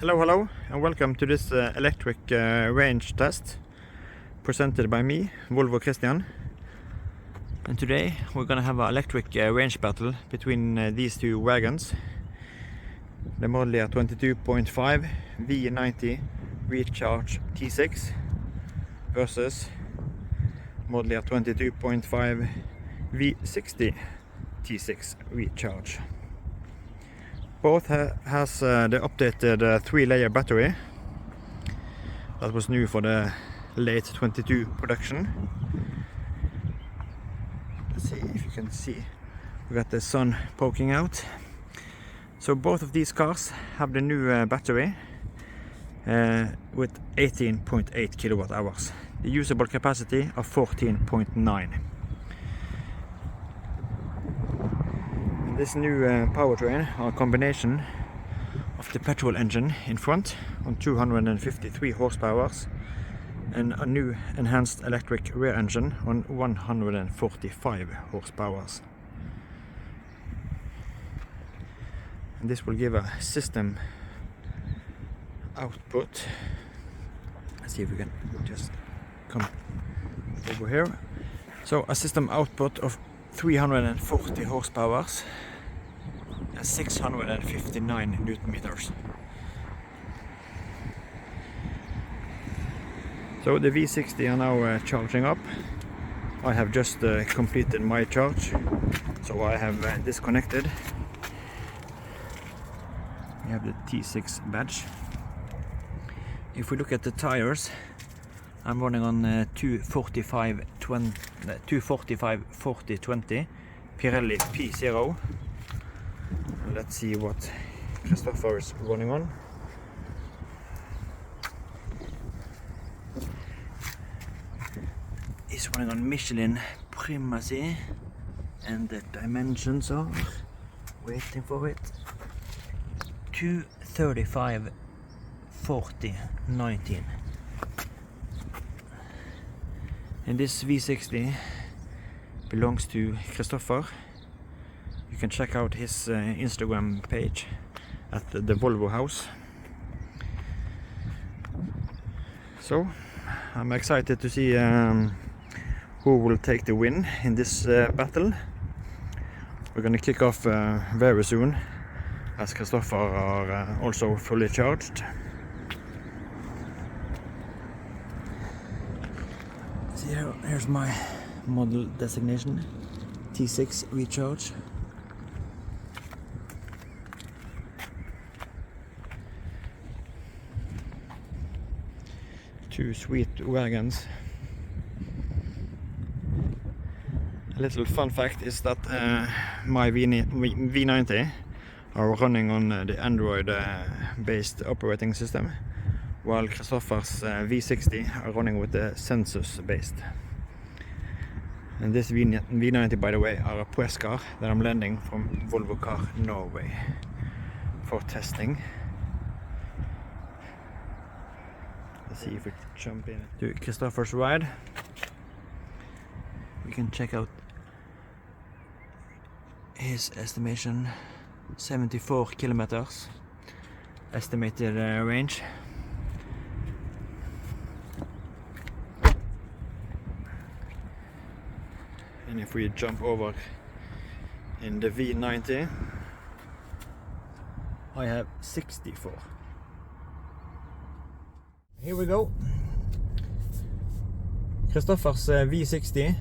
Hello, and welcome to this electric range test presented by me, Volvo Christian. And today we're gonna have an electric range battle between these two wagons. The model year 22.5 V90 Recharge T6 versus model year 22.5 V60 T6 Recharge. Both has the updated 3-layer battery that was new for the late 22 production. Let's see if you can see. We got the sun poking out. So both of these cars have the new battery with 18.8 kilowatt hours. The usable capacity of 14.9. This new powertrain are a combination of the petrol engine in front on 253 horsepower and a new enhanced electric rear engine on 145 horsepower. And this will give a system output. Let's see if we can just come over here. So a system output of 340 horsepower and 659 newton meters. So the V60 are now charging up. I have just completed my charge, so I have disconnected. We have the T6 badge. If we look at the tires, I'm running on 245/40/20 Pirelli P Zero. Let's see what Christopher is running on. He's running on Michelin Primacy, and the dimensions are, waiting for it, 235/40/19. And this V60 belongs to Christopher. You can check out his Instagram page at the Volvo house. So I'm excited to see who will take the win in this battle. We're gonna kick off very soon, as Christopher are also fully charged. Here's my model designation, T6 Recharge. Two sweet wagons. A little fun fact is that my V90 are running on the Android based operating system, while Christopher's V60 are running with the Census based. And this V90, by the way, are a press car that I'm lending from Volvo Car Norway for testing. Let's see if we jump in to Christopher's ride. We can check out his estimation, 74 kilometers estimated range. And if we jump over in the V90, I have 64. Here we go. Christopher's V60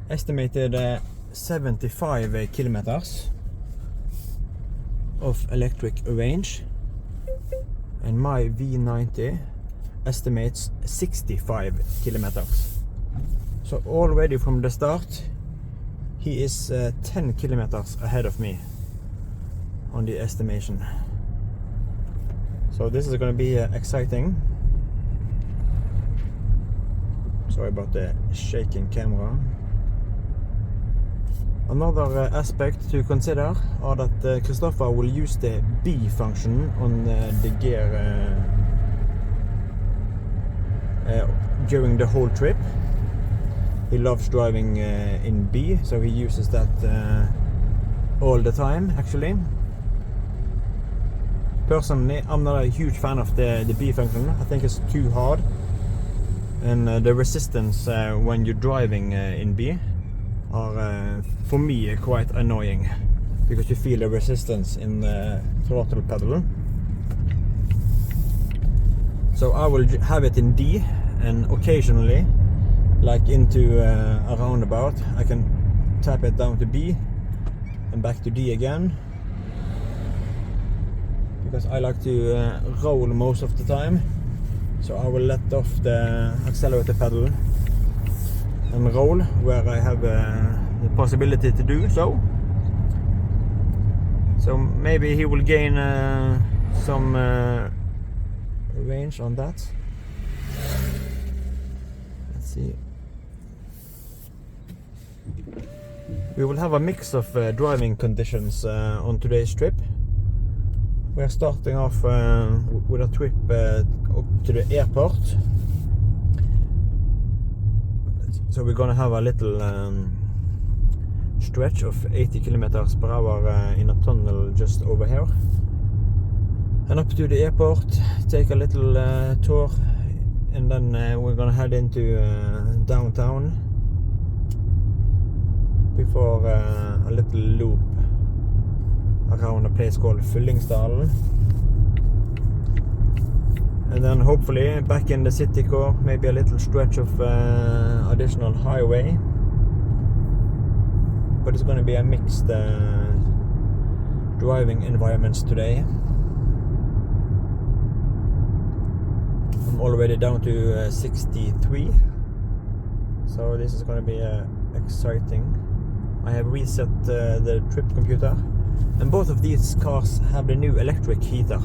estimated 75 kilometers of electric range, and my V90 estimates 65 kilometers. So already from the start, he is 10 kilometers ahead of me on the estimation. So this is going to be exciting. Sorry about the shaking camera. Another aspect to consider are that Christopher will use the B function on the gear during the whole trip. He loves driving in B, so he uses that all the time actually. Personally, I'm not a huge fan of the B function. I think it's too hard, and the resistance when you're driving in B are for me quite annoying, because you feel the resistance in the throttle pedal. So I will have it in D, and occasionally, like into a roundabout, I can tap it down to B and back to D again, because I like to roll most of the time. So I will let off the accelerator pedal and roll where I have the possibility to do so. So maybe he will gain some range on that. Let's see. We will have a mix of driving conditions on today's trip. We are starting off with a trip up to the airport. So we're gonna have a little stretch of 80 kilometers per hour in a tunnel just over here. And up to the airport, take a little tour, and then we're gonna head into downtown before a little loop around a place called Fyllingsdalen. And then hopefully back in the city core, maybe a little stretch of additional highway. But it's going to be a mixed driving environments today. I'm already down to 63. So this is going to be exciting. I have reset the trip computer. And both of these cars have the new electric heater.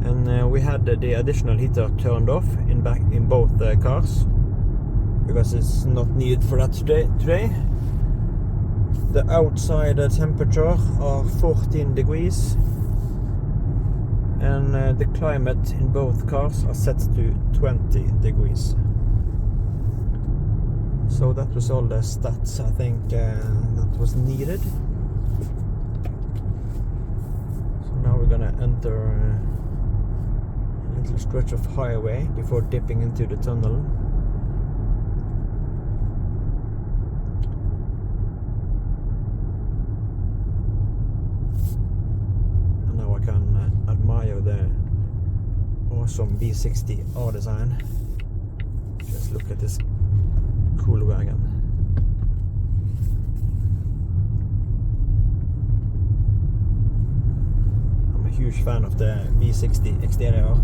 And we had the additional heater turned off in both cars, because it's not needed for that today. The outside temperature are 14 degrees, and the climate in both cars are set to 20 degrees. So that was all the stats I think that was needed. So now we're gonna enter a little stretch of highway before dipping into the tunnel. And now I can admire the awesome V60 R design. Just look at this cool wagon. I'm a huge fan of the V60 exterior.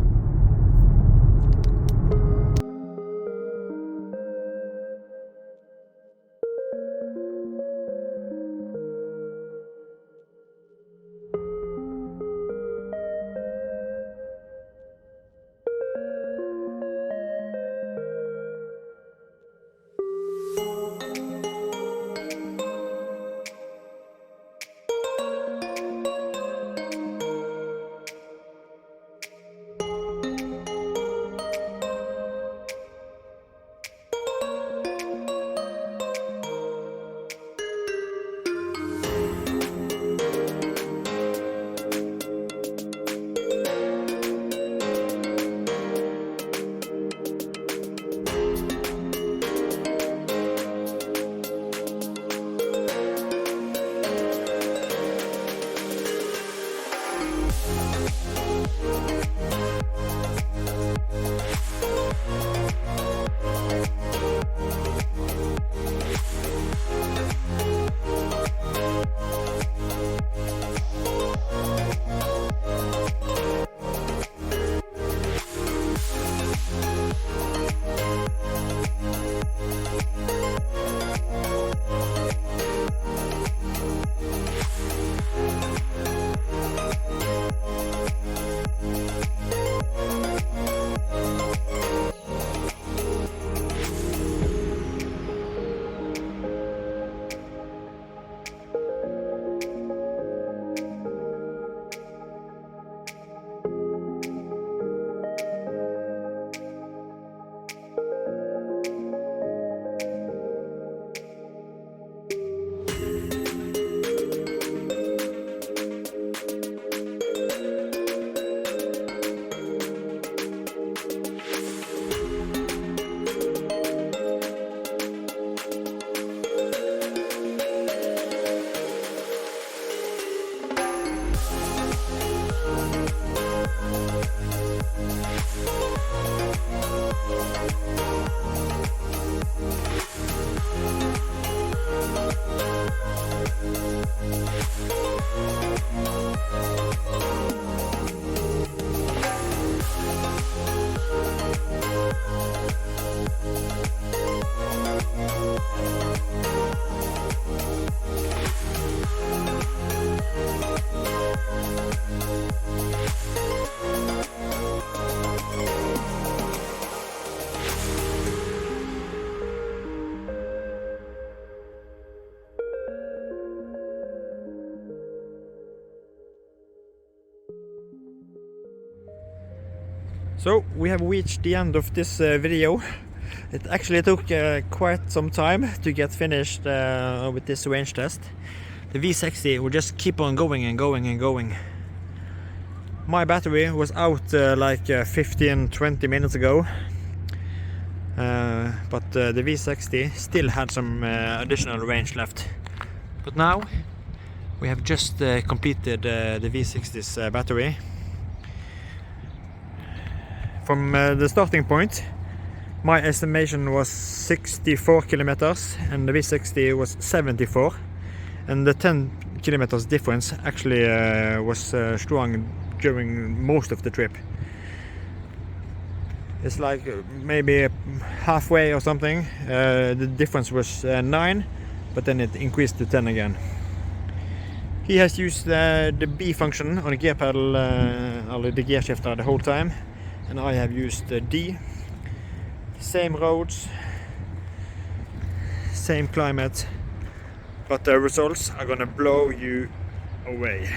So we have reached the end of this video. It actually took quite some time to get finished with this range test. The V60 will just keep on going and going and going. My battery was out like 15-20 minutes ago, but the V60 still had some additional range left. But now we have just completed the V60's battery. From the starting point, my estimation was 64 kilometers and the V60 was 74, and the 10 kilometers difference actually was strong during most of the trip. It's like maybe halfway or something, the difference was 9, but then it increased to 10 again. He has used the B function on the gear pedal, or the gear shifter, the whole time, and I have used the D. Same roads, same climate, but the results are gonna blow you away.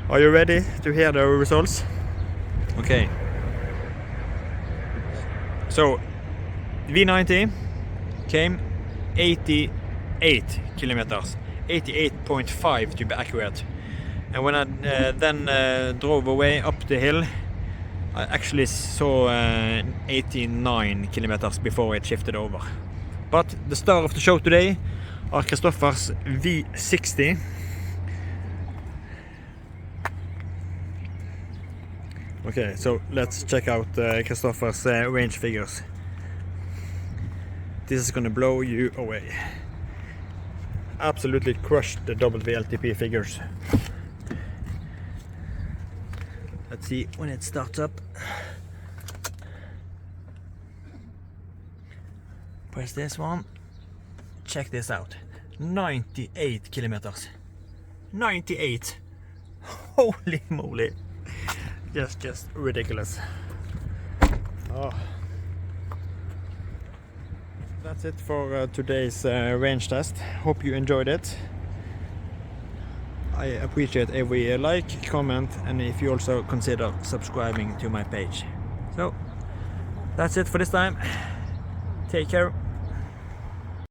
Are you ready to hear the results? Okay. So V90 came 88 kilometers, 88.5 to be accurate. And when I then drove away up the hill, I actually saw 89 kilometers before it shifted over. But the star of the show today are Kristoffer's V60. Okay, so let's check out Kristoffer's range figures. This is gonna blow you away. Absolutely crushed the WLTP figures. Let's see when it starts up. Press this one. Check this out. 98 kilometers. 98. Holy moly. Just ridiculous. Oh. That's it for today's range test. Hope you enjoyed it. I appreciate every like, comment, and if you also consider subscribing to my page. So that's it for this time. Take care.